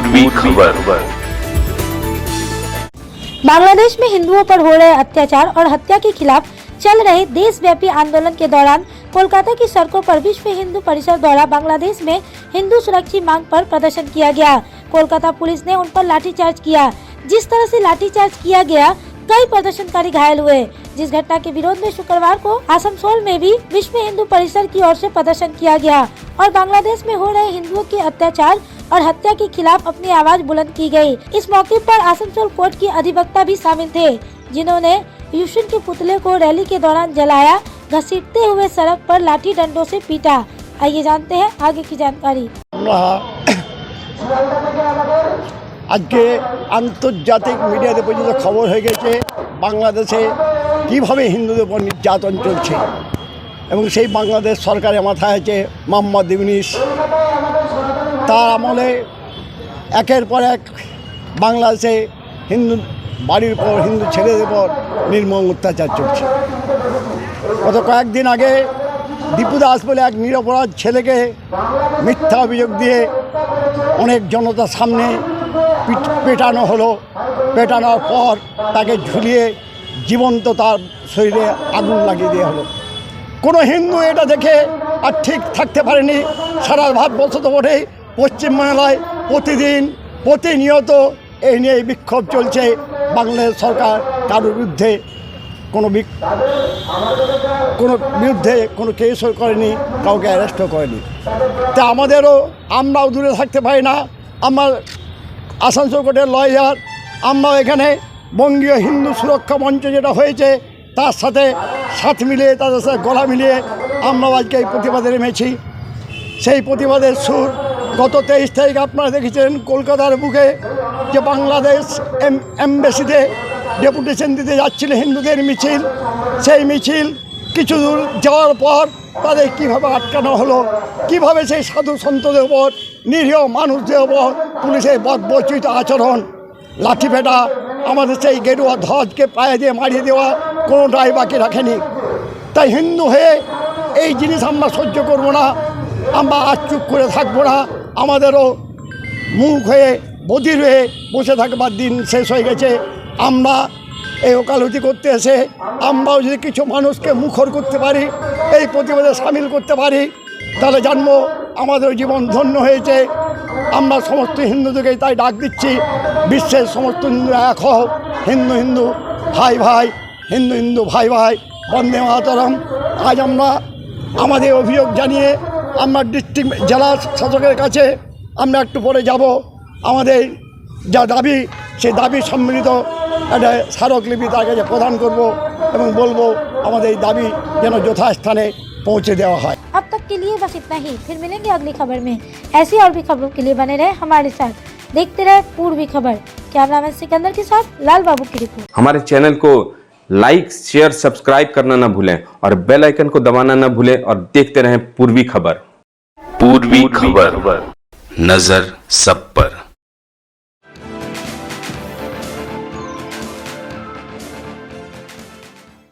पूर्वी खबर। बांग्लादेश में हिंदुओं पर हो रहे अत्याचार और हत्या के खिलाफ चल रहे देशव्यापी आंदोलन के दौरान कोलकाता की सड़कों पर विश्व हिंदू परिषद द्वारा बांग्लादेश में हिंदू सुरक्षा मांग पर प्रदर्शन किया गया। कोलकाता पुलिस ने उन पर लाठीचार्ज किया। जिस तरह से लाठीचार्ज किया गया, कई प्रदर्शनकारी घायल हुए। जिस घटना के विरोध में शुक्रवार को आसनसोल में भी विश्व हिंदू परिषद की ओर से प्रदर्शन किया गया और बांग्लादेश में हो रहे हिंदुओं के अत्याचार और हत्या के खिलाफ अपनी आवाज बुलंद की गई। इस मौके पर आसनसोल कोर्ट के अधिवक्ता भी शामिल थे, जिन्होंने यूशन के पुतले को रैली के दौरान जलाया, घसीटते हुए सड़क पर लाठी डंडों से पीटा। आइए जानते हैं आगे की जानकारी। আজকে আন্তর্জাতিক মিডিয়াতে পর্যন্ত খবর হয়ে গেছে বাংলাদেশে কীভাবে হিন্দুদের উপর নির্যাতন চলছে এবং সেই বাংলাদেশ সরকারের মাথায় আছে মোহাম্মদ ইউনূস। তার আমলে একের পর এক বাংলাদেশে হিন্দু বাড়ির উপর, হিন্দু ছেলেদের উপর নির্মম অত্যাচার চলছে। গত কয়েকদিন আগে দীপু দাস বলে এক নিরপরাধ ছেলেকে মিথ্যা অভিযোগ দিয়ে অনেক জনতার সামনে পেটানো হলো। পেটানোর পর তাকে ঝুলিয়ে জীবন্ত তার শরীরে আগুন লাগিয়ে দেওয়া হলো। কোনো হিন্দু এটা দেখে আর ঠিক থাকতে পারেনি। সারা ভারতবর্ষ বটে, পশ্চিমবাংলায় প্রতিনিয়ত এই নিয়ে বিক্ষোভ চলছে। বাংলাদেশ সরকার কারোর বিরুদ্ধে কোনো কেসও করেনি, কাউকে অ্যারেস্টও করেনি। তা আমরাও দূরে থাকতে পারি না। আমার আসানসোল কোর্টের লয়ার, আমরাও এখানে বঙ্গীয় হিন্দু সুরক্ষা মঞ্চ যেটা হয়েছে তার সাথে মিলিয়ে, তাদের সাথে গলা মিলিয়ে আমরাও আজকে এই প্রতিবাদে নেমেছি। সেই প্রতিবাদের সুর গত 23 তারিখ আপনারা দেখেছেন কলকাতার বুকে যে বাংলাদেশ এমবেসিতে ডেপুটেশন দিতে যাচ্ছিল হিন্দুদের মিছিল। সেই মিছিল কিছু দূর যাওয়ার পর তাদের কীভাবে আটকানো হলো, কীভাবে সেই সাধু সন্তদের ওপর, নিরীহ মানুষদের ওপর পুলিশের বর্বরচিত আচরণ, লাঠিপেটা, আমাদের সেই গেরুয়া ধ্বজকে পায়ে দিয়ে মারিয়ে দেওয়া কোনোটাই বাকি রাখেনি। তাই হিন্দু হয়ে এই জিনিস আমরা সহ্য করব না, আমরা আর চুপ করে থাকবো না। আমাদেরও মুখ হয়ে বধির হয়ে বসে থাকবার দিন শেষ হয়ে গেছে। আমরা এই ওকালতি করতে এসে আমরাও যদি কিছু মানুষকে মুখর করতে পারি, এই প্রতিবাদে সামিল করতে পারি, তাহলে জানবো আমাদের জীবন ধন্য হয়েছে। আমরা সমস্ত হিন্দুদেরকে তাই ডাক দিচ্ছি, বিশ্বের সমস্ত হিন্দু এক হও, হিন্দু ভাই ভাই, হিন্দু ভাই ভাই, বন্দে মাতরম। আজ আমরা আমাদের অভিযোগ জানিয়ে আমরা ডিস্ট্রিক্ট জেলা শাসকের কাছে আমরা একটু পরে যাব। আমাদের যা দাবি, সেই দাবি সম্মিলিত একটা স্মারকলিপি তার কাছে প্রদান করব এবং বলবো আমাদের এই দাবি যেন যথাস্থানে পৌঁছে দেওয়া হয়। अब तक के लिए बस इतना ही, फिर मिलेंगे अगली खबर में। ऐसी और भी खबरों के लिए बने रहे हमारे साथ, देखते रहे पूर्वी खबर। कैमरामैन सिकंदर के साथ लाल बाबू की रिपोर्ट। हमारे चैनल को लाइक, शेयर, सब्सक्राइब करना ना भूलें और बेल आइकन को दबाना ना भूलें और देखते रहें पूर्वी खबर। पूर्वी खबर, नजर सब पर।